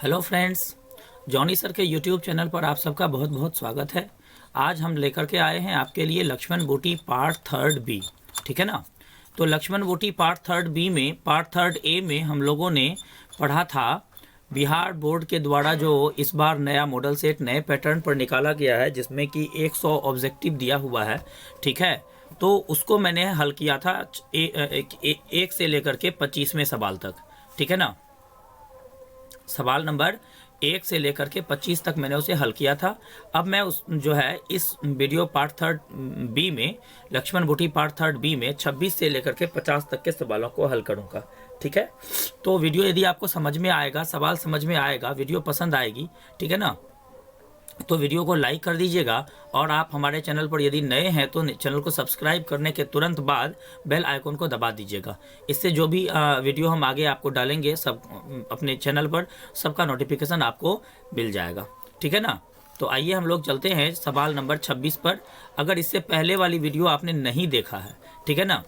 Hello friends, Johnny sir के YouTube channel पर आप सबका बहुत बहुत स्वागत है। आज हम लेकर के आए हैं आपके लिए लक्ष्मण बूटी पार्ट थर्ड बी। ठीक है ना। तो लक्ष्मण बूटी पार्ट थर्ड बी में पार्ट थर्ड ए में हम लोगों ने पढ़ा था बिहार बोर्ड के द्वारा जो इस बार नया मॉडल सेट नए पैटर्न पर निकाला गया है, जिसमें कि 100 ऑब्जेक्टिव दिया हुआ है। ठीक है, तो उसको मैंने हल किया था एक से लेकर के 25वें सवाल तक। ठीक है ना। सवाल नंबर 1 से लेकर के 25 तक मैंने उसे हल किया था। अब मैं उस जो है इस वीडियो पार्ट थर्ड बी में लक्ष्मण बूटी पार्ट थर्ड बी में 26 से लेकर के 50 तक के सवालों को हल करूंगा। ठीक है, तो वीडियो यदि आपको समझ में आएगा, सवाल समझ में आएगा, वीडियो पसंद आएगी, ठीक है ना, तो वीडियो को लाइक कर दीजिएगा। और आप हमारे चैनल पर यदि नए हैं तो चैनल को सब्सक्राइब करने के तुरंत बाद बेल आइकन को दबा दीजिएगा। इससे जो भी वीडियो हम आगे आपको डालेंगे सब अपने चैनल पर, सबका नोटिफिकेशन आपको मिल जाएगा। ठीक है ना। तो आइए हम लोग चलते हैं सवाल नंबर 26 पर। अगर इससे पहले वाली वीडियो आपने नहीं देखा है, ठीक है ना,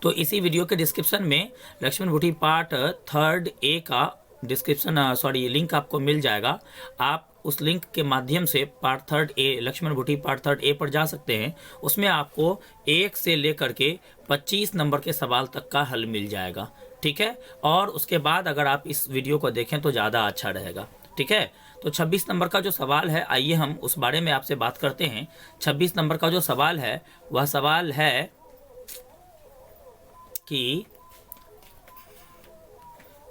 तो इसी वीडियो के डिस्क्रिप्शन में लक्ष्मण बूटी पार्ट थर्ड ए का लिंक आपको मिल जाएगा। आप उस लिंक के माध्यम से पार्ट थर्ड ए लक्ष्मण बूटी पार्ट थर्ड ए पर जा सकते हैं। उसमें आपको 1 से लेकर के 25 नंबर के सवाल तक का हल मिल जाएगा। ठीक है, और उसके बाद अगर आप इस वीडियो को देखें तो ज़्यादा अच्छा रहेगा। ठीक है, तो 26 नंबर का जो सवाल है, आइए हम उस बारे में आपसे बात करते हैं। 26 नंबर का जो सवाल है वह सवाल है कि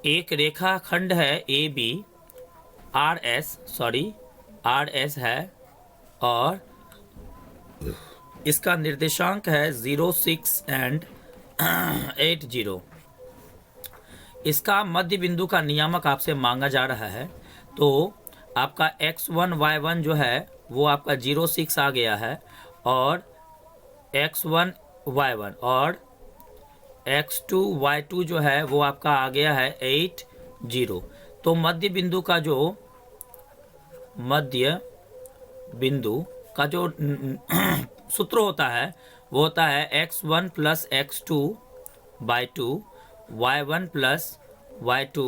एक रेखा खंड है ए बी, आर एस है, और इसका निर्देशांक है 0, 6 एंड 8, 0। इसका मध्य बिंदु का नियामक आपसे मांगा जा रहा है। तो आपका x1 y1 जो है वो आपका 0, 6 आ गया है, और x1 y1 और x2 y2 जो है वो आपका आ गया है 8, 0। तो मध्य बिंदु का जो सूत्र होता है वो होता है x1 plus x2 by 2, y1 plus y2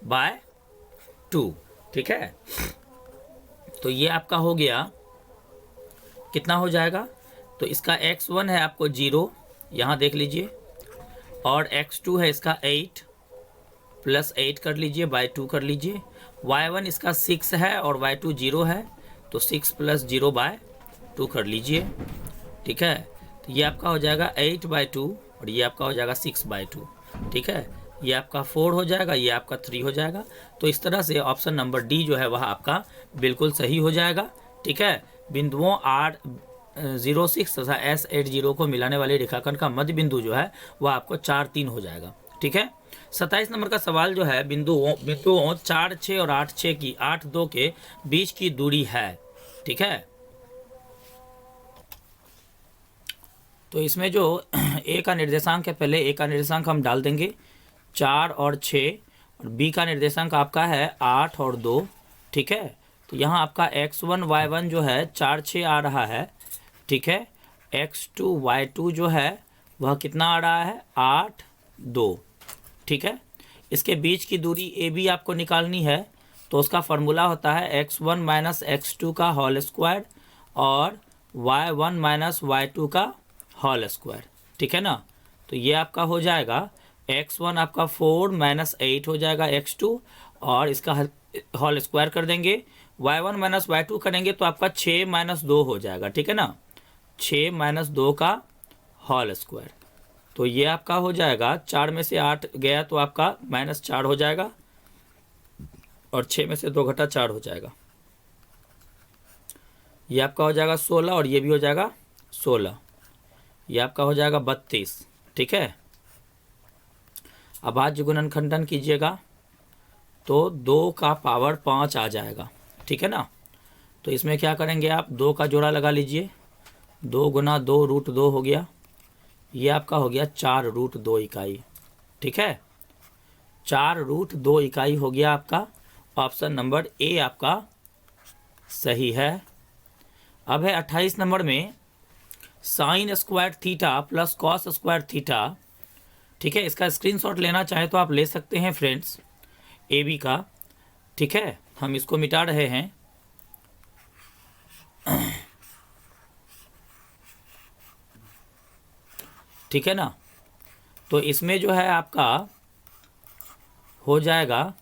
bye 2। ठीक है, तो ये आपका हो गया, कितना हो जाएगा, तो इसका x1 है आपको 0, यहाँ देख लीजिए, और x2 है इसका 8 प्लस 8 कर लीजिए, बाई 2 कर लीजिए। y1 इसका 6 है और y2 0 है, तो 6 प्लस 0 बाय 2 कर लीजिए। ठीक है, तो ये आपका हो जाएगा 8/2 और ये आपका हो जाएगा 6/2। ठीक है, ये आपका 4 हो जाएगा, ये आपका 3 हो जाएगा। तो इस तरह से ऑप्शन नंबर डी जो है वह आपका बिल्कुल सही हो जाएगा। ठीक है, बिंदुओं R06 तथा S80 को मिलाने वाले रेखाखंड का मध्य बिंदु जो है वह आपको 4, 3 हो जाएगा। ठीक है, 27 नंबर का सवाल जो है बिंदुओं 4, 6 और 8, 6 की 8, 2 के बीच की दूरी है। ठीक है, तो इसमें जो ए का निर्देशांक है, पहले ए का निर्देशांक हम डाल देंगे 4 और 6, और बी का निर्देशांक आपका है 8 और 2। ठीक है, तो यहाँ आपका x1 y1 जो है 4, 6 आ रहा है। ठीक है, x2 y2 जो है वह कितना आ रहा है, 8, 2। ठीक है, इसके बीच की दूरी ए बी आपको निकालनी है, तो उसका फार्मूला होता है x1 माइनस x2 का होल स्क्वायर और y1 माइनस y2 का होल स्क्वायर। ठीक है ना, तो ये आपका हो जाएगा x1 आपका 4 माइनस 8 हो जाएगा x2, और इसका होल स्क्वायर कर देंगे, y1 माइनस y2 करेंगे तो आपका 6 माइनस 2 हो जाएगा। ठीक है ना, 6 माइनस 2 का होल स्क्वायर, तो ये आपका हो जाएगा 4 में से 8 गया तो आपका -4 हो जाएगा, और 6 में से 2 घटा 4 हो जाएगा, ये आपका हो जाएगा 16, और ये भी हो जाएगा 16, ये आपका हो जाएगा 32। ठीक है, अभाज्य गुणनखंडन कीजिएगा तो 2 का पावर 5 आ जाएगा। ठीक है ना, तो इसमें क्या करेंगे आप 2 का जोड़ा लगा लीजिए, 2 गुना 2 √2 हो गया, ये आपका हो गया 4 √2 इकाई। ठीक है, 4 √2 इकाई हो गया आपका। ऑप्शन नंबर ए आपका सही है। अब है 28 नंबर में sine square theta plus cos square theta. ठीक है, इसका स्क्रीनशॉट लेना चाहे तो आप ले सकते हैं फ्रेंड्स। ए बी का, ठीक है। हम इसको मिटा रहे हैं। ठीक है ना। तो इसमें जो है आपका हो जाएगा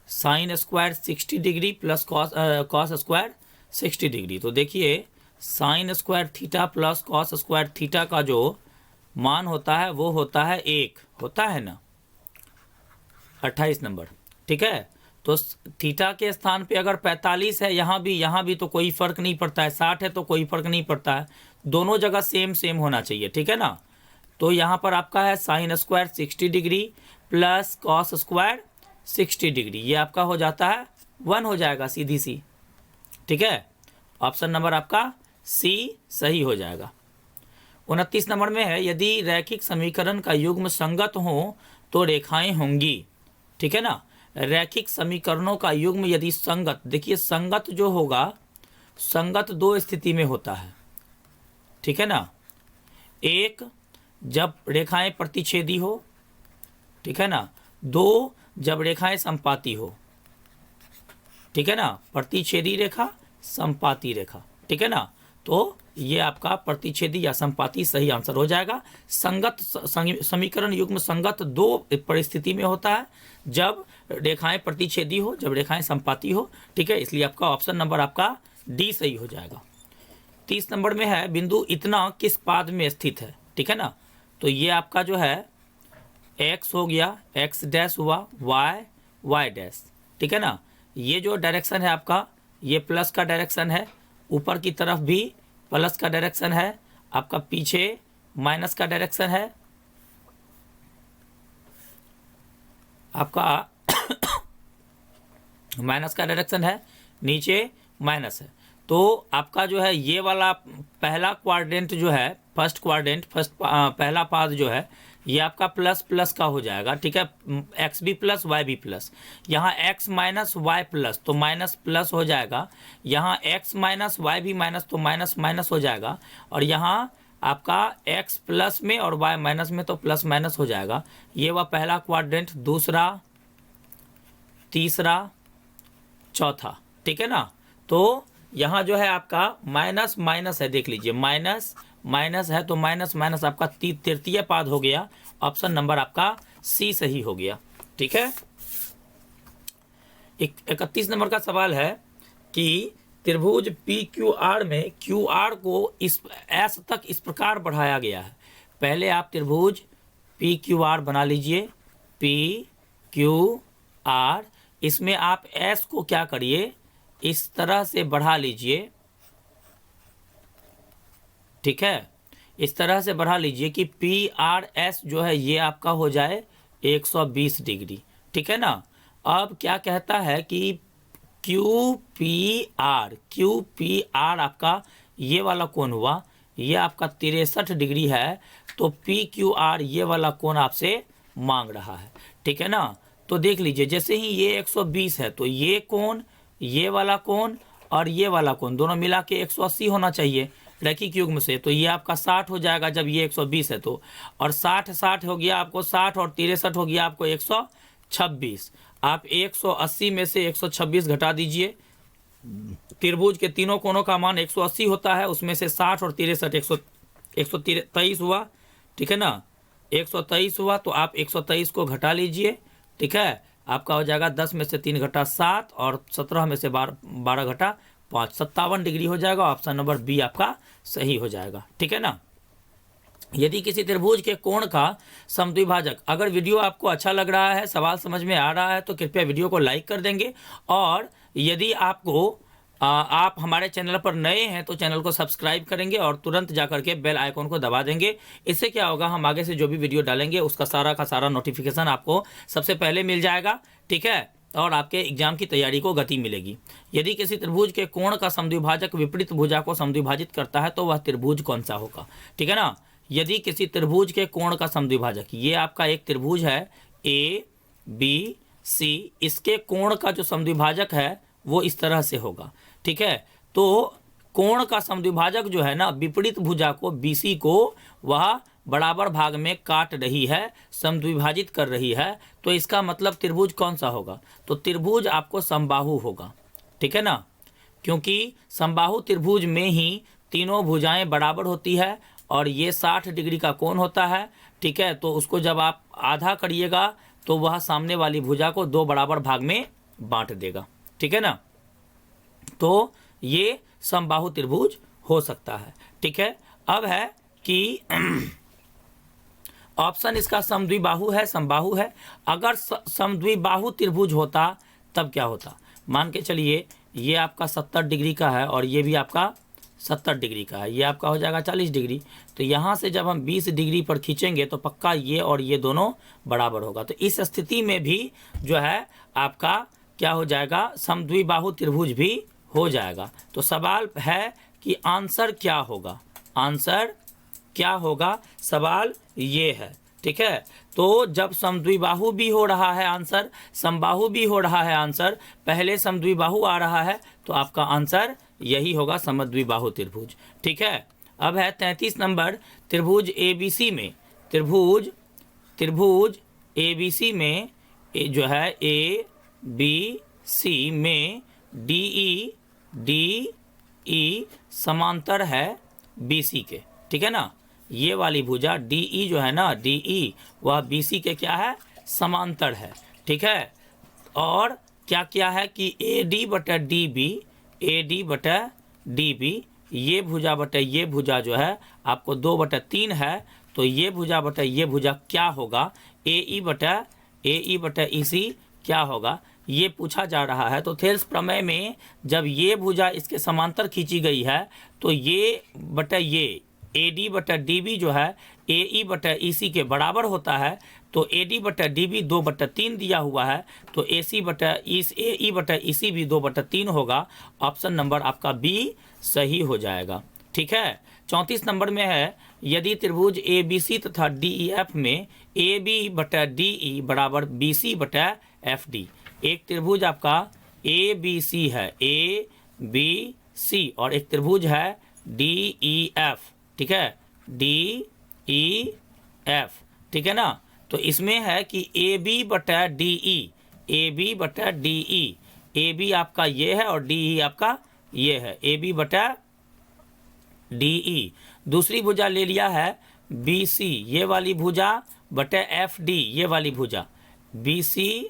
sine square 60 degree plus cos square 60 degree. तो देखिए sine square theta plus cos square theta का जो मान होता है वो होता है 1, होता है ना 28 नंबर, ठीक है। तो थीटा के स्थान पे अगर 45 है, यहाँ भी तो कोई फर्क नहीं पड़ता है, 60 है तो कोई फर्क नहीं पड़ता है, दोनों जगह सेम सेम होना चाहिए, ठीक है ना। तो यहाँ पर आपका है sine square 60 degree plus cos square 60 degree, ये आपका हो जाता है 1 हो जाएगा सीधी सी, ठीक है। ऑप्शन नंबर आपका सी सही हो जाएगा। 29 नंबर में है यदि रैखिक समीकरण का युग्म संगत हो तो रेखाएं होंगी, ठीक है ना। रैखिक समीकरणों का युग्म यदि संगत, देखिए संगत जो होगा, संगत दो स्थिति में होता है, ठीक है ना। एक, जब रेखाएं प्रतिच्छेदी हो, ठीक है ना। दो, जब रेखाएं संपाती हो, ठीक है ना। प्रतिच्छेदी रेखा, संपाती रेखा, ठीक है ना। तो ये आपका प्रतिच्छेदी या संपाती सही आंसर हो जाएगा। संगत समीकरण युग्म संगत दो परिस्थिति में होता है, जब रेखाएं प्रतिच्छेदी हो, जब रेखाएं संपाती हो, ठीक है। इसलिए आपका ऑप्शन नंबर आपका डी सही हो जाएगा। 30 नंबर में है बिंदु इतना किस पाद में स्थित है, ठीक है ना। तो ये आपका जो है x हो गया, x डैश हुआ, y डैश, ठीक है ना। ये जो डायरेक्शन है आपका, ये प्लस का डायरेक्शन है, ऊपर की तरफ भी प्लस का डायरेक्शन है, आपका पीछे माइनस का डायरेक्शन है, आपका माइनस का डायरेक्शन है, नीचे माइनस है। तो आपका जो है ये वाला पहला क्वाड्रेंट जो है, फर्स्ट क्वाड्रेंट, पहला पाद जो है, ये आपका प्लस प्लस का हो जाएगा, ठीक है। एक्स भी प्लस वाई भी प्लस, यहाँ एक्स माइनस वाई प्लस तो माइनस प्लस हो जाएगा, यहाँ एक्स माइनस वाई भी माइनस तो माइनस माइनस हो जाएगा, और यहाँ आपका एक्स प्लस में और वाई माइनस में तो प्लस माइनस हो जाएगा। ये वह पहला क्वाड्रेंट, दूसरा, तीसरा, चौथा, ठीक है ना। तो यहाँ जो है आपका माइनस माइनस है, देख लीजिए माइनस माइनस है, तो माइनस माइनस आपका तृतीय पाद हो गया। ऑप्शन नंबर आपका सी सही हो गया, ठीक है। 31 नंबर का सवाल है कि त्रिभुज पी क्यू आर में क्यू आर को इस एस तक इस प्रकार बढ़ाया गया है। पहले आप त्रिभुज पी क्यू आर बना लीजिए, पी क्यू आर, इसमें आप एस को क्या करिए, इस तरह से बढ़ा लीजिए, ठीक है। इस तरह से बढ़ा लीजिए कि पी आर एस जो है ये आपका हो जाए 120 डिग्री, ठीक है ना। अब क्या कहता है कि क्यू पी आर आपका ये वाला कोण हुआ, ये आपका 63 डिग्री है, तो पी क्यू आर ये वाला कोण आपसे मांग रहा है, ठीक है ना। तो देख लीजिए जैसे ही ये 120 है तो ये कोण, ये वाला कोण और ये वाला कोण दोनों मिला के 180 होना चाहिए रैखिक युग्म से, तो ये आपका 60 हो जाएगा जब ये 120 है तो, और 60 हो गया आपको 60 और 63 हो गया आपको 126। आप 180 में से 126 घटा दीजिए, त्रिभुज के तीनों कोणों का मान 180 होता है, उसमें से 60 और 63 123 हुआ, ठीक है ना। 123 हुआ तो आप 123 को घटा लीजिए, ठीक है। आपका हो जाएगा 10 में से 3 घटा 7 और 17 में से 12 घटा 5, 57 डिग्री हो जाएगा। ऑप्शन नंबर बी आपका सही हो जाएगा, ठीक है ना। यदि किसी त्रिभुज के कोण का समद्विभाजक, अगर वीडियो आपको अच्छा लग रहा है, सवाल समझ में आ रहा है तो कृपया वीडियो को लाइक कर देंगे, और यदि आपको आप हमारे चैनल पर नए हैं तो चैनल को सब्सक्राइब करेंगे और तुरंत जाकर के बेल आइकॉन को दबा देंगे। इससे क्या होगा, हम आगे से जो भी वीडियो डालेंगे उसका सारा का सारा नोटिफिकेशन आपको सबसे पहले मिल जाएगा, ठीक है, और आपके एग्जाम की तैयारी को गति मिलेगी। यदि किसी त्रिभुज के कोण का समद्विभाजक विपरीत भुजा को समद्विभाजित करता है तो वह त्रिभुज कौन सा होगा, ठीक है ना। यदि किसी त्रिभुज के कोण का समद्विभाजक, ये आपका एक त्रिभुज है ए बी सी, इसके कोण का जो समद्विभाजक है वो इस तरह से होगा, ठीक है। तो कोण का समद्विभाजक जो है ना, विपरीत भुजा को BC को वह बराबर भाग में काट रही है, समद्विभाजित कर रही है, तो इसका मतलब त्रिभुज कौन सा होगा? तो त्रिभुज आपको समबाहु होगा, ठीक है ना, क्योंकि समबाहु त्रिभुज में ही तीनों भुजाएं बराबर होती है और ये 60 डिग्री का कोण होता है, ठीक है। तो उसको जब आप आधा करिएगा तो वह सामने वाली भुजा को दो बराबर भाग में बांट देगा, ठीक है ना। तो ये समबाहु त्रिभुज हो सकता है, ठीक है। अब है कि ऑप्शन इसका समद्विबाहु है, समबाहु है। अगर समद्विबाहु त्रिभुज होता तब क्या होता? मान के चलिए ये आपका 70 डिग्री का है और ये भी आपका 70 डिग्री का है, ये आपका हो जाएगा 40 डिग्री। तो यहाँ से जब हम 20 डिग्री पर खींचेंगे तो पक्का ये और ये दोनों बराबर होगा। तो इस स्थिति में भी जो है आपका क्या हो जाएगा? समद्विबाहु त्रिभुज भी हो जाएगा। तो सवाल है कि आंसर क्या होगा? आंसर क्या होगा? सवाल ये है, ठीक है। तो जब समद्विबाहु भी हो रहा है आंसर, समबाहु भी हो रहा है आंसर, पहले समद्विबाहु आ रहा है, तो आपका आंसर यही होगा, समद्विबाहु त्रिभुज, ठीक है। अब है 33 नंबर, त्रिभुज ABC में, त्रिभुज ABC में जो है ABC में DE समांतर है BC के, ठीक है ना। ये वाली भुजा DE जो है ना, DE वह BC के क्या है? समांतर है, ठीक है। और क्या क्या है कि AD बटा DB ये भुजा बटा ये भुजा जो है आपको 2/3 है, तो ये भुजा बटा ये भुजा क्या होगा? AE बटा EC क्या होगा? ये पूछा जा रहा है। तो थेल्स प्रमेय में जब ये भुजा इसके समांतर खींची गई है तो ये बटा ये AD बटा DB जो है AE बटा EC के बराबर होता है। तो AD बटा DB 2/3 दिया हुआ है, तो AE बटा EC भी 2/3 होगा। ऑप्शन नंबर आपका B सही हो जाएगा, ठीक है। 34 नंबर में है, यदि त्रिभुज ABC तथा DEF में AB बटा DE बराबर BC बटा FD। एक त्रिभुज आपका ABC है, ABC, और एक त्रिभुज है DEF, ठीक है, DEF, ठीक है ना। तो इसमें है कि AB बटा DE, AB आपका ये है और DE आपका ये है, AB बटा DE। दूसरी भुजा ले लिया है BC, ये वाली भुजा बटा FD, ये वाली भुजा BC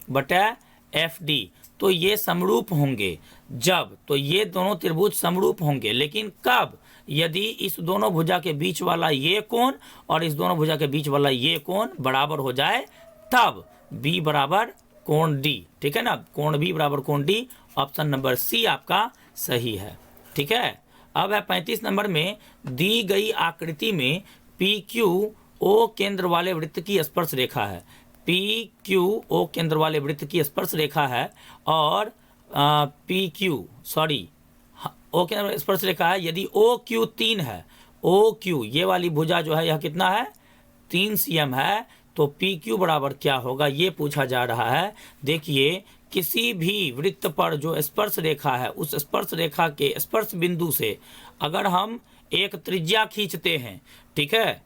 बटा FD। तो ये समरूप होंगे जब, तो ये दोनों त्रिभुज समरूप होंगे, लेकिन कब? यदि इस दोनों भुजा के बीच वाला ये कोण और इस दोनों भुजा के बीच वाला ये कोण बराबर हो जाए, तब B बराबर कोण D, ठीक है ना, कोण B बराबर कोण D। ऑप्शन नंबर C आपका सही है, ठीक है। अब है 35 नंबर में, दी गई आकृति में PQO केंद्र वाले वृत्त की स्पर्श रेखा है, PQO केंद्र वाले वृत्त की स्पर्श रेखा है, और O केंद्र स्पर्श रेखा है। यदि OQ 3 है, OQ ये वाली भुजा जो है यह कितना है? 3 cm है, तो PQ बराबर क्या होगा ये पूछा जा रहा है। देखिए, किसी भी वृत्त पर जो स्पर्श रेखा है, उस स्पर्श रेखा के स्पर्श बिंदु से अगर हम एक त्रिज्या खींचते हैं, ठीक है,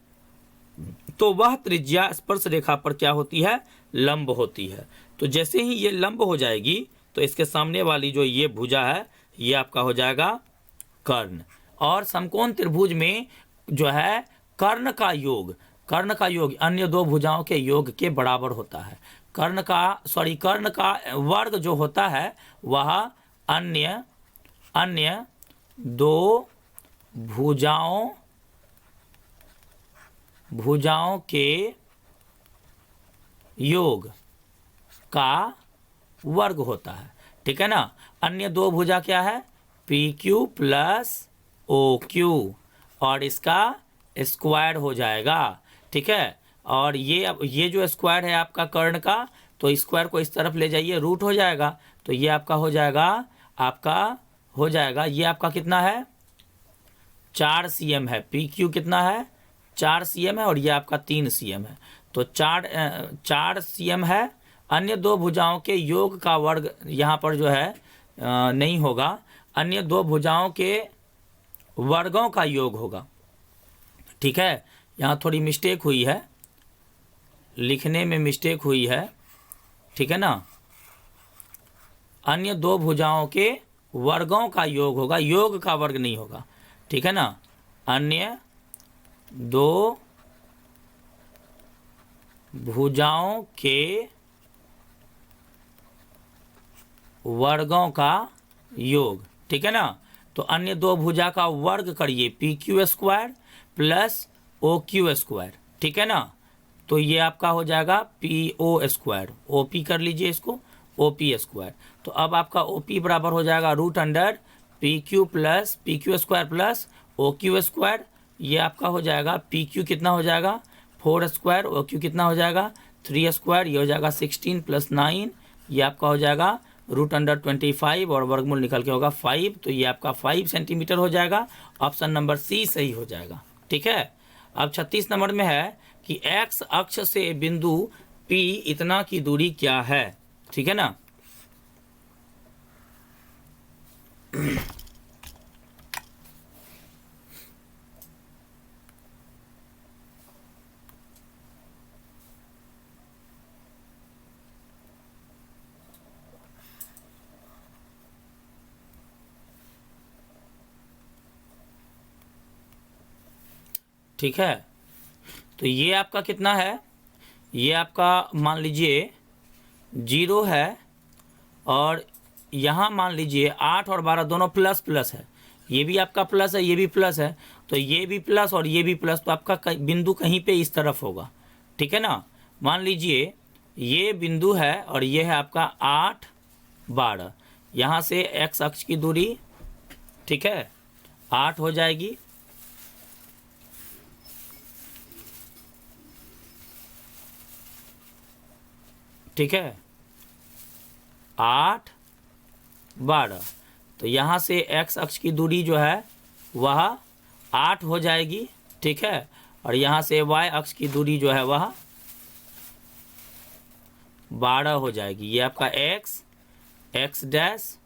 तो वह त्रिज्या स्पर्श रेखा पर क्या होती है? लंब होती है। तो जैसे ही ये लंब हो जाएगी तो इसके सामने वाली जो ये भुजा है ये आपका हो जाएगा कर्ण। और समकोण त्रिभुज में जो है कर्ण का योग अन्य दो भुजाओं के योग के बराबर होता है। कर्ण का वर्ग जो होता है वह अन्य दो भुजाओं के योग का वर्ग होता है, ठीक है ना। अन्य दो भुजा क्या है? PQ प्लस OQ, और इसका स्क्वायर हो जाएगा, ठीक है। और ये जो स्क्वायर है आपका कर्ण का, तो स्क्वायर को इस तरफ ले जाइए, रूट हो जाएगा, तो ये आपका हो जाएगा ये आपका कितना है? 4 cm है। PQ कितना है? 4 cm है, और ये आपका 3 cm है, तो 4 cm है। अन्य दो भुजाओं के योग का वर्ग यहाँ पर जो है नहीं होगा, अन्य दो भुजाओं के वर्गों का योग होगा, ठीक है। यहाँ थोड़ी मिस्टेक हुई है, लिखने में मिस्टेक हुई है, ठीक है ना। अन्य दो भुजाओं के वर्गों का योग होगा, योग का वर्ग नहीं होगा, ठीक है ना। अन्य दो भुजाओं के वर्गों का योग, ठीक है ना। तो अन्य दो भुजा का वर्ग करिए P Q square plus O Q square, ठीक है ना। तो ये आपका हो जाएगा P O square, O P कर लीजिए इसको, ओ पी स्क्वायर। तो अब आपका ओ पी बराबर हो जाएगा root under P Q square plus O Q square. ये आपका हो जाएगा पी क्यू कितना हो जाएगा 4 स्क्वायर, ओ क्यू कितना हो जाएगा 3 स्क्वायर, ये हो जाएगा 16 + 9, ये आपका हो जाएगा रूट अंडर 25 और वर्गमूल निकल के होगा 5। तो ये आपका 5 सेंटीमीटर हो जाएगा। ऑप्शन नंबर सी सही हो जाएगा, ठीक है। अब 36 नंबर में है कि एक्स अक्ष से बिंदु P इतना की दूरी क्या है, ठीक है ना। ठीक है, तो ये आपका कितना है, ये आपका मान लीजिए 0 है, और यहाँ मान लीजिए 8 और 12 दोनों प्लस प्लस है, ये भी आपका प्लस है, ये भी प्लस है, तो ये भी प्लस और ये भी प्लस, तो आपका बिंदु कहीं पे इस तरफ होगा, ठीक है ना। मान लीजिए ये बिंदु है और ये है आपका 8 12, यहाँ से एक्स अक्ष की दूरी, ठीक है, 8 हो जाएगी, ठीक है, 8 12। तो यहाँ से x अक्ष की दूरी जो है वह 8 हो जाएगी, ठीक है, और यहाँ से y अक्ष की दूरी जो है वह 12 हो जाएगी। ये आपका x डैश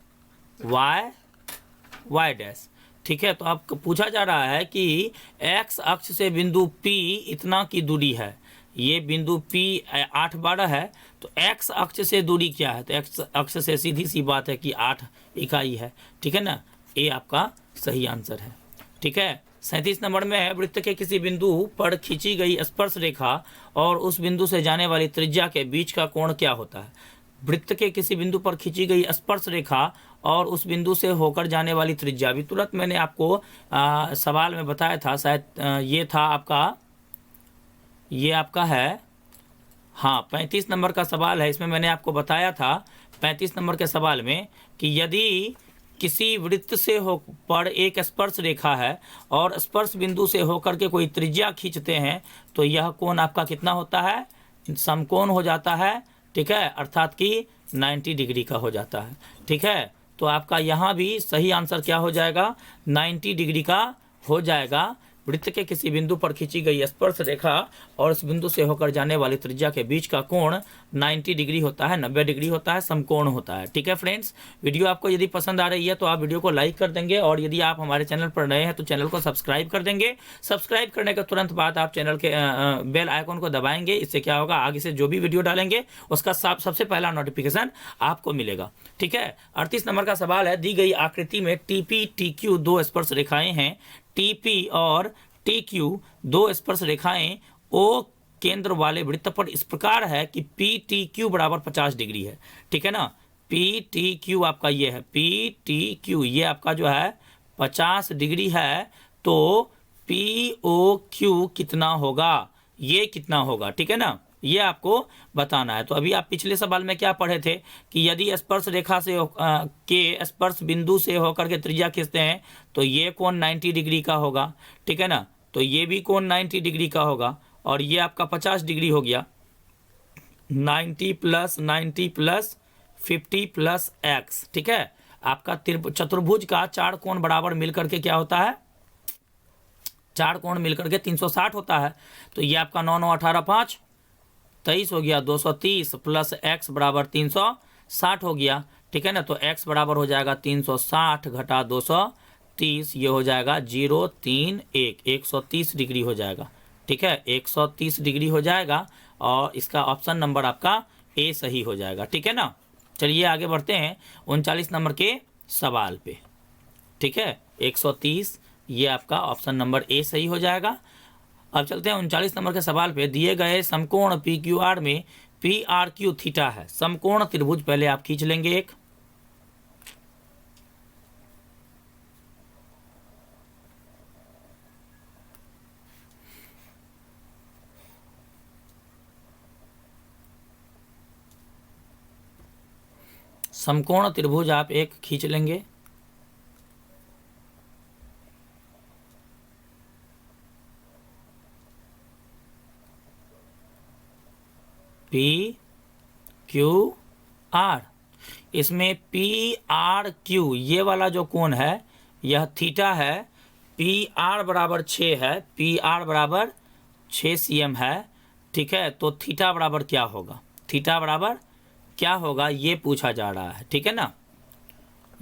y डैश, ठीक है। तो अब पूछा जा रहा है कि x अक्ष से बिंदु P इतना की दूरी है, ये बिंदु P 8 12 है, तो x अक्ष से दूरी क्या है, तो x अक्ष से सीधी सी बात है कि 8 इकाई है, ठीक है ना। ये आपका सही आंसर है, ठीक है। 37 नंबर में है वृत्त के किसी बिंदु पर खींची गई स्पर्श रेखा और उस बिंदु से जाने वाली त्रिज्या के बीच का कोण क्या होता है। वृत्त के किसी बिंदु पर खींची गई स्पर्श रेखा और उस बिंदु से होकर जाने वाली त्रिज्या, अभी तुरंत मैंने आपको सवाल में बताया था, शायद ये था आपका, ये आपका है, हाँ 35 नंबर का सवाल है, इसमें मैंने आपको बताया था 35 नंबर के सवाल में कि यदि किसी वृत्त से हो पर एक स्पर्श रेखा है और स्पर्श बिंदु से होकर के कोई त्रिज्या खींचते हैं तो यह कोण आपका कितना होता है, समकोण हो जाता है, ठीक है, अर्थात कि 90 डिग्री का हो जाता है, ठीक है। तो आपका यहाँ भी सही आंसर क्या हो जाएगा, 90 डिग्री का हो जाएगा। वृत्त के किसी बिंदु पर खींची गई स्पर्श रेखा और उस बिंदु से होकर जाने वाली त्रिज्या के बीच का कोण 90 डिग्री होता है, 90 डिग्री होता है, समकोण होता है, ठीक है फ्रेंड्स। वीडियो आपको यदि पसंद आ रही है तो आप वीडियो को लाइक कर देंगे, और यदि आप हमारे चैनल पर नए हैं तो चैनल को सब्सक्राइब कर देंगे। सब्सक्राइब करने के तुरंत बाद आप चैनल के बेल आइकॉन को दबाएंगे, इससे क्या होगा, आगे से जो भी वीडियो डालेंगे उसका सबसे पहला नोटिफिकेशन आपको मिलेगा, ठीक है। 38 नंबर का सवाल है, दी गई आकृति में टीपी टीक्यू दो स्पर्श रेखाएं हैं, टीपी और टीक्यू दो स्पर्श रेखाएं ओ केंद्र वाले वृत्त पर इस प्रकार है कि पी टी क्यू बराबर 50 डिग्री है, ठीक है ना। पी टी क्यू आपका ये है, पी टी क्यू ये आपका जो है 50 डिग्री है, तो पी ओ क्यू कितना होगा, ये कितना होगा, ठीक है ना, ये आपको बताना है। तो अभी आप पिछले सवाल में क्या पढ़े थे कि यदि स्पर्श रेखा से के स्पर्श बिंदु से होकर के त्रिज्या खींचते हैं तो ये कोण 90 डिग्री का होगा, ठीक है ना, तो ये भी कोण 90 डिग्री का होगा, और ये आपका 50 डिग्री हो गया, 90 + 90 + 50 + x, ठीक है। आपका चतुर्भुज का 4 कोण बराबर मिलकर के क्या होता है, 4 कोण मिलकर के 360 होता है। तो ये आपका 9 9 18 5 23 हो गया, 230 + x बराबर 360 हो गया, ठीक है ना। तो x बराबर हो जाएगा 360 - 230, ये हो जाएगा 031, 130 डिग्री हो जाएगा, ठीक है, 130 डिग्री हो जाएगा और इसका ऑप्शन नंबर आपका ए सही हो जाएगा। ठीक है ना। चलिए आगे बढ़ते हैं 39 नंबर के सवाल पे। ठीक है, 130 ये आपका ऑप्शन नंबर ए सही हो जाएगा। अब चलते हैं 39 नंबर के सवाल पे। दिए गए समकोण पी क्यू आर में पी आर क्यू थीटा है। समकोण त्रिभुज पहले आप खींच लेंगे एक। समकोण त्रिभुज आप एक खींच लेंगे। पी क्यू आर, इसमें पी आर क्यू ये वाला जो कोण है यह थीटा है। पी आर बराबर 6 है, पी आर बराबर 6 cm है। ठीक है, तो थीटा बराबर क्या होगा, थीटा बराबर क्या होगा ये पूछा जा रहा है। ठीक है ना।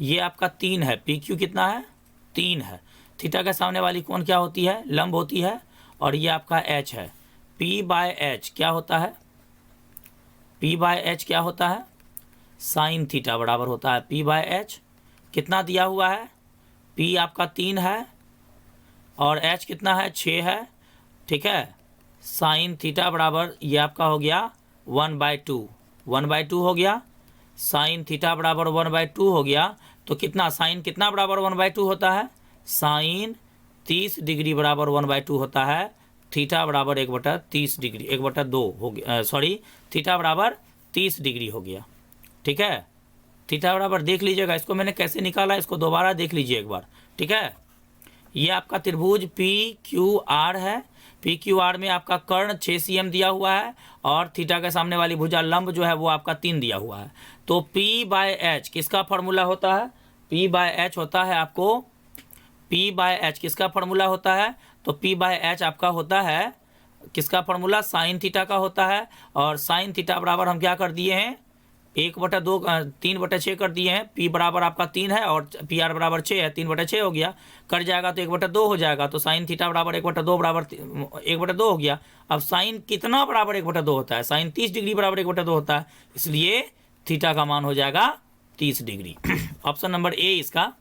ये आपका 3 है, पी क्यू कितना है 3 है। थीटा के सामने वाली कोण क्या होती है, लंब होती है। और ये आपका एच है। पी बाय एच क्या होता है, पी बाय एच क्या होता है, साइन थीटा बराबर होता है पी बाय एच। कितना दिया हुआ है, पी आपका 3 है और एच कितना है 6 है। ठीक है, साइन थीटा बराबर ये आपका हो गया 1/2, 1/2 हो गया। साइन थीटा बराबर 1/2 हो गया। तो कितना साइन कितना बराबर 1/2 होता है, साइन 30 डिग्री बराबर 1/2 होता है। थीटा बराबर 1/30 डिग्री 1/2 हो गया, सॉरी थीटा बराबर 30 डिग्री हो गया। ठीक है, थीटा बराबर देख लीजिएगा, इसको मैंने कैसे निकाला इसको दोबारा देख लीजिए एक बार। ठीक है, ये आपका त्रिभुज पी क्यू आर है। पी क्यू आर में आपका कर्ण 6 cm दिया हुआ है और थीटा के सामने वाली भुजा लंब जो है वो आपका 3 दिया हुआ है। तो P बाय एच किसका फॉर्मूला होता है, P बाय एच होता है आपको, P बाय एच किसका फॉर्मूला होता है, तो P बाय एच आपका होता है किसका फॉर्मूला, साइन थीटा का होता है। और साइन थीटा बराबर हम क्या कर दिए हैं 1/2 3/6 कर दिए हैं। P बराबर आपका 3 है और पी आर बराबर 6 है, 3/6 हो गया। कट जाएगा तो 1/2 हो जाएगा। तो साइन थीटा बराबर 1/2 बराबर 1/2 हो गया। अब साइन कितना बराबर 1/2 होता है, साइन 30 डिग्री बराबर 1/2 होता है, इसलिए थीटा का मान हो जाएगा 30 डिग्री। ऑप्शन नंबर ए इसका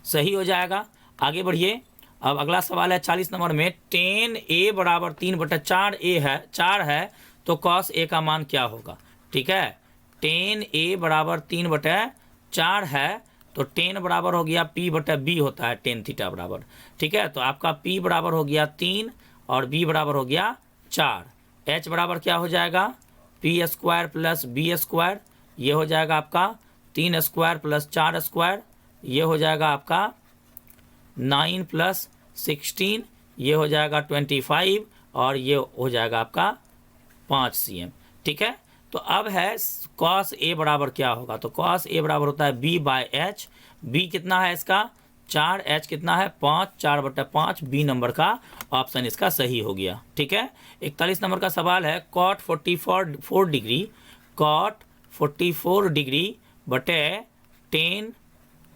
सही हो जाएगा। आगे बढ़िए। अब अगला सवाल है 40 नंबर में। tan a बराबर 3/4 a है 4 है, तो cos a का मान क्या होगा। ठीक है, tan a बराबर 3/4 है, तो tan बराबर हो गया p/b होता है tan थीटा बराबर। ठीक है, तो आपका p बराबर हो गया 3 और b बराबर हो गया 4। h बराबर क्या हो जाएगा, p² प्लस b², ये हो जाएगा आपका 3² प्लस 4², ये हो जाएगा आपका 9 प्लस 16, ये हो जाएगा 25 और ये हो जाएगा आपका 5 cm। ठीक है, तो अब है cos a बराबर क्या होगा, तो cos a बराबर होता है b बाय एच। b कितना है इसका 4, h कितना है 5, 4/5, b नंबर का ऑप्शन इसका सही हो गया। ठीक है, 41 नंबर का सवाल है। cot 44 डिग्री, cot 44 डिग्री बटे tan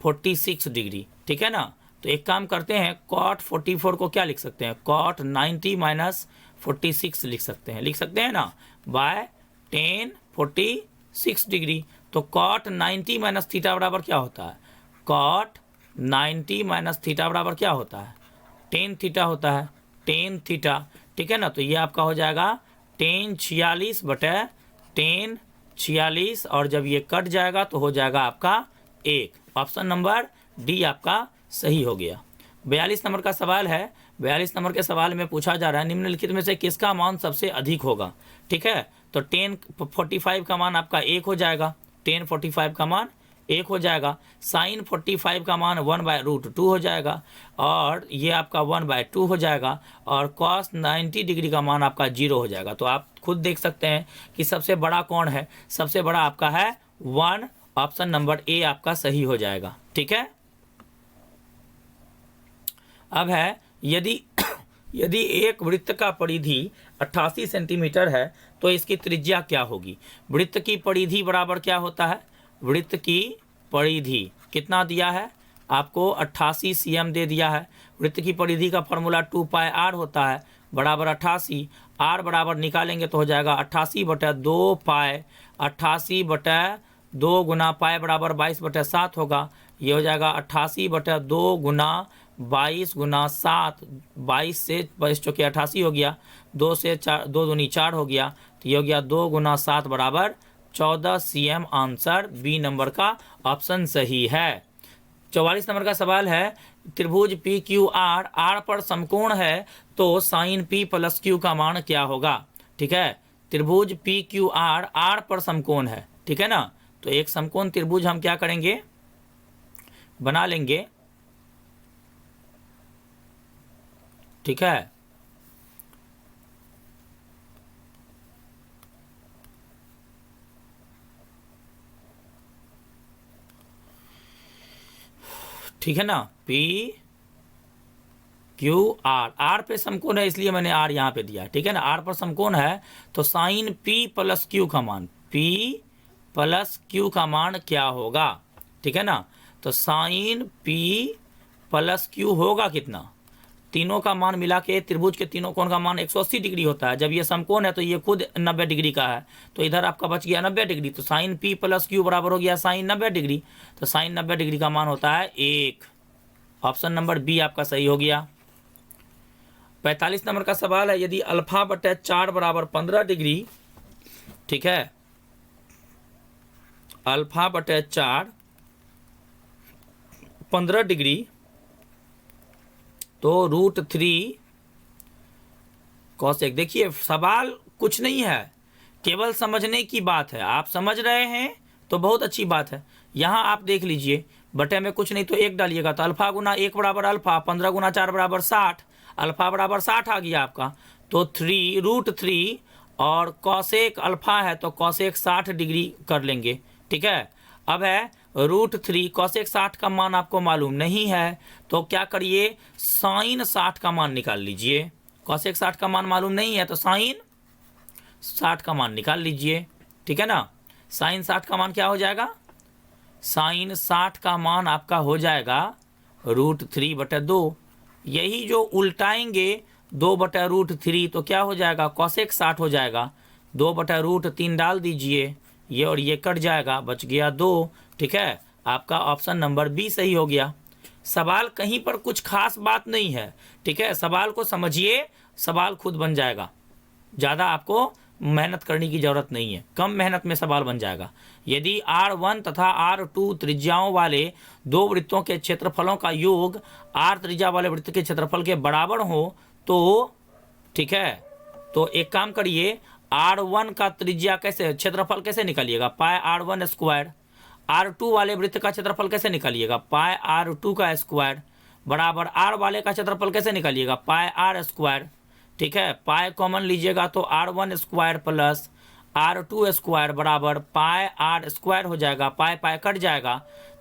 46 डिग्री। ठीक है ना। तो एक काम करते हैं, cot 44 को क्या लिख सकते हैं, cot 90 माइनस 46 लिख सकते हैं ना, बाय tan 46 डिग्री। तो cot 90 माइनस थीटा बराबर क्या होता है, cot 90 माइनस थीटा बराबर क्या होता है, tan थीटा होता है, tan थीटा। ठीक है ना। तो ये आपका हो जाएगा tan 46 बटे tan 46 और जब ये कट जाएगा तो हो जाएगा आपका 1। ऑप्शन नंबर डी आपका सही हो गया। 42 नंबर का सवाल है। 42 नंबर के सवाल में पूछा जा रहा है निम्नलिखित में से किसका मान सबसे अधिक होगा। ठीक है, तो tan 45 का मान आपका 1 हो जाएगा, tan 45 का मान 1 हो जाएगा। साइन 45 का मान 1/√2 हो जाएगा और ये आपका 1/2 हो जाएगा। और cos 90 डिग्री का मान आपका 0 हो जाएगा। तो आप खुद देख सकते हैं कि सबसे बड़ा कौन है, सबसे बड़ा आपका है 1। ऑप्शन नंबर ए आपका सही हो जाएगा। ठीक है, अब है यदि एक वृत्त का परिधि 88 सेंटीमीटर है तो इसकी त्रिज्या क्या होगी। वृत्त की परिधि बराबर क्या होता है, वृत्त की परिधि कितना दिया है आपको 88 cm दे दिया है। वृत्त की परिधि का फॉर्मूला 2 पाई आर होता है, बराबर 88। आर बराबर निकालेंगे तो हो जाएगा 88/2 पाई, 88/2 गुना पाई बराबर 22/7 होगा। ये हो जाएगा 88/2 गुना 22 गुना 7, 22 से 22 चौके 88 हो गया, 2 से 4, 2 दूनी 4 हो गया, तो ये हो गया 2 गुना 7 बराबर 14 cm। आंसर बी नंबर का ऑप्शन सही है। 44 नंबर का सवाल है, त्रिभुज पी क्यू आर, आर पर समकोण है तो साइन पी प्लस क्यू का मान क्या होगा। ठीक है, त्रिभुज पी क्यू आर, आर पर समकोण है, ठीक है ना। तो एक समकोण त्रिभुज हम क्या करेंगे, बना लेंगे। ठीक है, ठीक है ना। P Q R, आर पे समकोण है इसलिए मैंने आर यहाँ पे दिया, ठीक है ना। आर पर समकोण है तो साइन P प्लस Q का मान, P प्लस Q का मान क्या होगा, ठीक है ना। तो साइन P प्लस Q होगा कितना, तीनों का मान मिला के त्रिभुज के तीनों कोण का मान 180 डिग्री होता है। जब ये समकोण है तो ये खुद 90 डिग्री का है, तो इधर आपका बच गया 90 डिग्री। तो साइन P प्लस Q बराबर हो गया साइन 90 डिग्री। तो साइन 90 डिग्री का मान होता है 1। ऑप्शन नंबर बी आपका सही हो गया। 45 नंबर का सवाल है, यदि α/4 बराबर 15 डिग्री, ठीक है, α/4 15 डिग्री, तो √3 cos 1। देखिए सवाल कुछ नहीं है, केवल समझने की बात है। आप समझ रहे हैं तो बहुत अच्छी बात है। यहाँ आप देख लीजिए, बटे में कुछ नहीं तो 1 डालिएगा, तो अल्फा गुना 1 बराबर अल्फा, 15 गुना 4 बराबर 60, अल्फा बराबर 60 आ गया आपका। तो √3 और cos 1 अल्फा है तो cos 1 60 डिग्री कर लेंगे, ठीक है। अब है √3, cos 1 60 का मान आपको मालूम नहीं है तो क्या करिए, साइन 60 का मान निकाल लीजिए। cos 1 60 का मान मालूम नहीं है तो साइन 60 का मान निकाल लीजिए, ठीक है ना। साइन 60 का मान क्या हो जाएगा, साइन 60 का मान आपका हो जाएगा √3/2। यही जो उल्टाएंगे 2/√3 तो क्या हो जाएगा, cos 1 60 हो जाएगा, 2/√3 डाल दीजिए, ये और ये कट जाएगा, बच गया 2। ठीक है, आपका ऑप्शन नंबर बी सही हो गया। सवाल कहीं पर कुछ खास बात नहीं है, ठीक है। सवाल को समझिए, सवाल खुद बन जाएगा, ज़्यादा आपको मेहनत करने की जरूरत नहीं है, कम मेहनत में सवाल बन जाएगा। यदि R1 तथा R2 त्रिज्याओं वाले दो वृत्तों के क्षेत्रफलों का योग R त्रिज्या वाले वृत्त के क्षेत्रफल के बराबर हो तो, ठीक है, तो एक काम करिए, R1 का त्रिज्या कैसे, क्षेत्रफल कैसे निकालिएगा, पाई R1 स्क्वायर। R2 वाले वृत्त का क्षेत्रफल कैसे निकालिएगा, पाई R2 का स्क्वायर, बराबर R वाले का क्षेत्रफल कैसे निकालिएगा, पाई R स्क्वायर। ठीक है, पाई कॉमन लीजिएगा तो R1 square plus R2 square बराबर पाई R स्क्वायर हो जाएगा, पाई पाई कट जाएगा,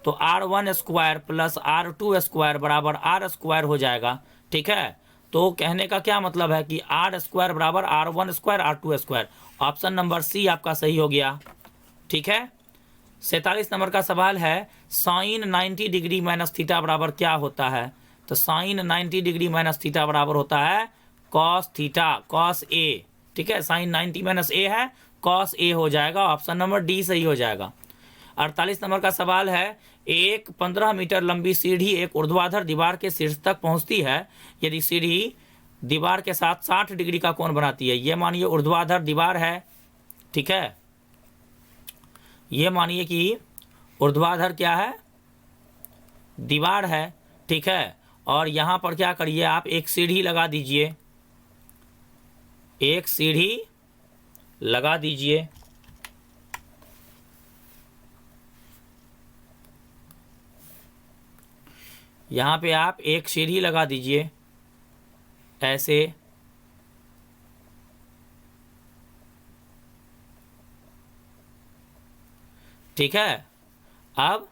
तो R1 square plus R2 square बराबर R स्क्वायर हो जाएगा। ठीक है, तो कहने का क्या मतलब है कि R स्क्वायर बराबर R1 square R2 square. Option number C आपका सही हो गया। ठीक है, 47 नंबर का सवाल है, साइन 90 डिग्री माइनस थीटा बराबर क्या होता है। तो साइन 90 डिग्री माइनस थीटा बराबर होता है कॉस थीटा, कॉस ए। ठीक है, साइन 90 माइनस ए है, कॉस ए हो जाएगा, ऑप्शन नंबर डी सही हो जाएगा। 48 नंबर का सवाल है, एक 15 मीटर लंबी सीढ़ी एक ऊर्ध्वाधर दीवार के शीर्ष तक पहुंचती है। यदि सीढ़ी दीवार के साथ 60 डिग्री का कोण बनाती है, ये मानिए ऊर्ध्वाधर दीवार है, ठीक है, ये मानिए कि ऊर्ध्वाधर क्या है, दीवार है, ठीक है। और यहाँ पर क्या करिए, आप एक सीढ़ी लगा दीजिए, एक सीढ़ी लगा दीजिए, यहाँ पे आप एक सीढ़ी लगा दीजिए ऐसे, ठीक है। अब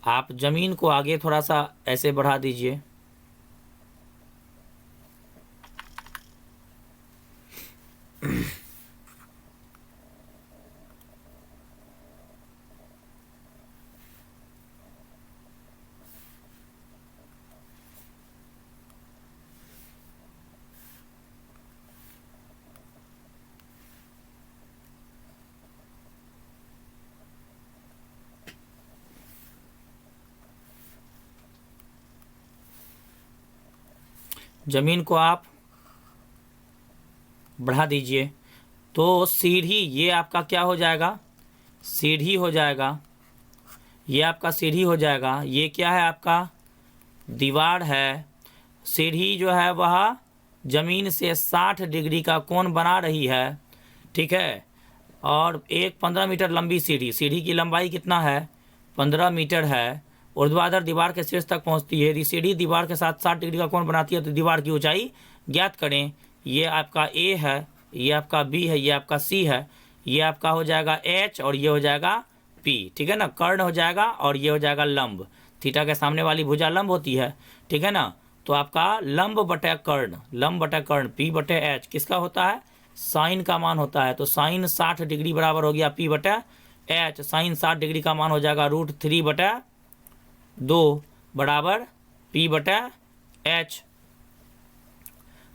आप जमीन को आगे थोड़ा सा ऐसे बढ़ा दीजिए, ज़मीन को आप बढ़ा दीजिए, तो सीढ़ी ये आपका क्या हो जाएगा, सीढ़ी हो जाएगा, ये आपका सीढ़ी हो जाएगा। ये क्या है, आपका दीवार है। सीढ़ी जो है वह ज़मीन से 60 डिग्री का कोण बना रही है, ठीक है। और एक 15 मीटर लंबी सीढ़ी, सीढ़ी की लंबाई कितना है, 15 मीटर है। ऊर्ध्वाधर दीवार के शीर्ष तक पहुंचती है। यदि सीढ़ी दीवार के साथ 60 डिग्री का कोण बनाती है तो दीवार की ऊंचाई ज्ञात करें। ये आपका ए है, ये आपका बी है, ये आपका सी है, ये आपका हो जाएगा एच और ये हो जाएगा पी, ठीक है ना। कर्ण हो जाएगा और ये हो जाएगा लंब। थीटा के सामने वाली भुजा लंब होती है, ठीक है ना। तो आपका लंब बटे कर्ण, लंब बटे कर्ण पी बटे एच किसका होता है, साइन का मान होता है। तो साइन 60 डिग्री बराबर हो गया पी बटे एच। साइन 60 डिग्री का मान हो जाएगा √3/2 बराबर पी बटे एच,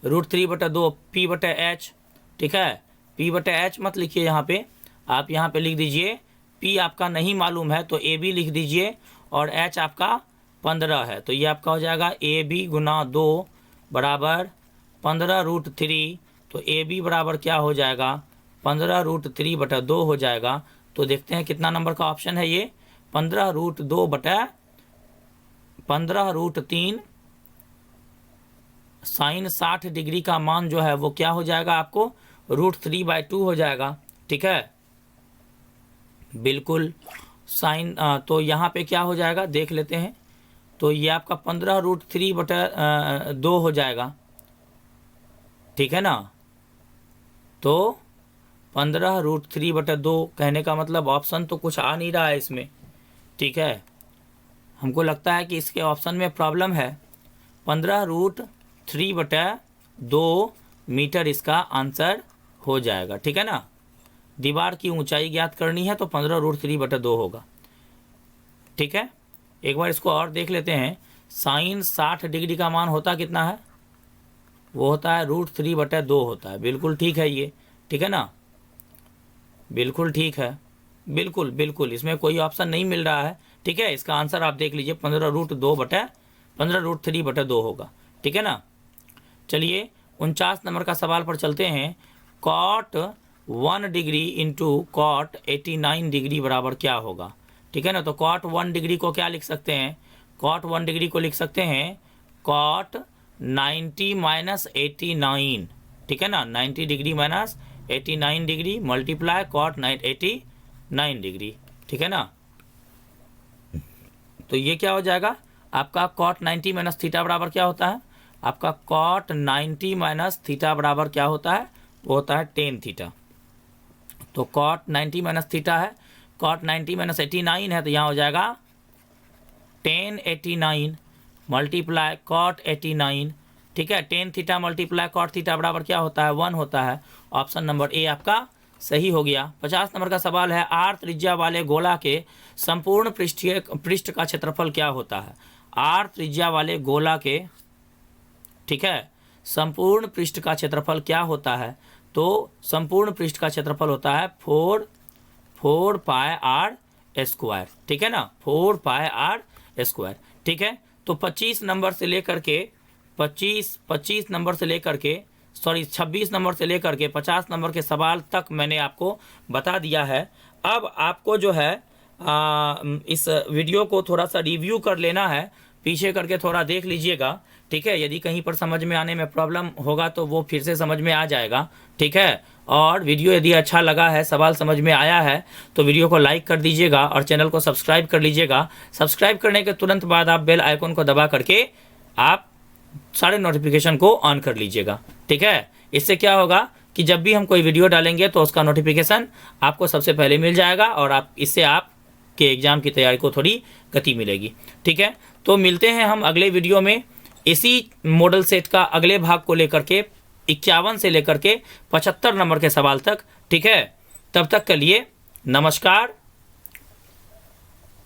√3/2 पी बटे एच, ठीक है। पी बटे एच मत लिखिए यहाँ पे, आप यहाँ पे लिख दीजिए पी आपका नहीं मालूम है तो ए बी लिख दीजिए और एच आपका 15 है। तो ये आपका हो जाएगा ए बी गुना 2 बराबर 15√3। तो ए बी बराबर क्या हो जाएगा, 15√3/2 हो जाएगा। तो देखते हैं कितना नंबर का ऑप्शन है ये, 15√3। साइन 60 डिग्री का मान जो है वो क्या हो जाएगा आपको, √3/2 हो जाएगा, ठीक है। बिल्कुल साइन तो यहाँ पे क्या हो जाएगा देख लेते हैं। तो ये आपका 15√3/2 हो जाएगा, ठीक है ना। तो 15√3/2 कहने का मतलब ऑप्शन तो कुछ आ नहीं रहा है इसमें, ठीक है। हमको लगता है कि इसके ऑप्शन में प्रॉब्लम है। 15√3/2 मीटर इसका आंसर हो जाएगा, ठीक है ना। दीवार की ऊंचाई ज्ञात करनी है तो 15√3/2 होगा, ठीक है। एक बार इसको और देख लेते हैं। साइन 60 डिग्री का मान होता कितना है, वो होता है √3/2 होता है। बिल्कुल ठीक है ये, ठीक है ना, बिल्कुल ठीक है, बिल्कुल बिल्कुल इसमें कोई ऑप्शन नहीं मिल रहा है, ठीक है। इसका आंसर आप देख लीजिए 15√3/2 होगा, ठीक है ना। चलिए 49 नंबर का सवाल पर चलते हैं। Cot 1 degree into cot 89 degree बराबर क्या होगा, ठीक है ना। तो कॉट 1 डिग्री को क्या लिख सकते हैं, कॉट 1 डिग्री को लिख सकते हैं कॉट 90 - 89, ठीक है ना। 90 degree minus 89 degree multiply cot 89 degree, ठीक है ना। तो ये क्या हो जाएगा आपका, कॉट 90 माइनस थीटा बराबर क्या होता है आपका, कॉट 90 माइनस थीटा बराबर क्या होता है, वो होता है tan थीटा। तो कॉट 90 माइनस थीटा है, कॉट 90 माइनस 89 है, तो यहाँ हो जाएगा tan 89 मल्टीप्लाई कॉट 89, ठीक है। tan theta multiply cot theta बराबर क्या होता है, 1 होता है। ऑप्शन नंबर ए आपका सही हो गया। 50 नंबर का सवाल है, आर त्रिज्या वाले गोला के संपूर्ण पृष्ठ का क्षेत्रफल क्या होता है। आर त्रिज्या वाले गोला के, ठीक है, संपूर्ण पृष्ठ का क्षेत्रफल क्या होता है। तो संपूर्ण पृष्ठ का क्षेत्रफल होता है 4πr², ठीक है ना, 4πr², ठीक है। तो 25 नंबर से लेकर के 26 नंबर से लेकर के 26 नंबर से लेकर के 50 नंबर के सवाल तक मैंने आपको बता दिया है। अब आपको जो है इस वीडियो को थोड़ा सा रिव्यू कर लेना है, पीछे करके थोड़ा देख लीजिएगा, ठीक है। यदि कहीं पर समझ में आने में प्रॉब्लम होगा तो वो फिर से समझ में आ जाएगा, ठीक है। और वीडियो यदि अच्छा लगा है, सवाल समझ में आया है तो वीडियो को लाइक कर दीजिएगा और चैनल को सब्सक्राइब कर लीजिएगा। सब्सक्राइब करने के तुरंत बाद आप बेल आइकन को दबा करके आप सारे नोटिफिकेशन को ऑन कर लीजिएगा, ठीक है। इससे क्या होगा कि जब भी हम कोई वीडियो डालेंगे तो उसका नोटिफिकेशन आपको सबसे पहले मिल जाएगा और इससे आपके एग्ज़ाम की तैयारी को थोड़ी गति मिलेगी, ठीक है। तो मिलते हैं हम अगले वीडियो में इसी मॉडल सेट का अगले भाग को लेकर के 51 से लेकर के 75 नंबर के सवाल तक, ठीक है। तब तक के लिए नमस्कार,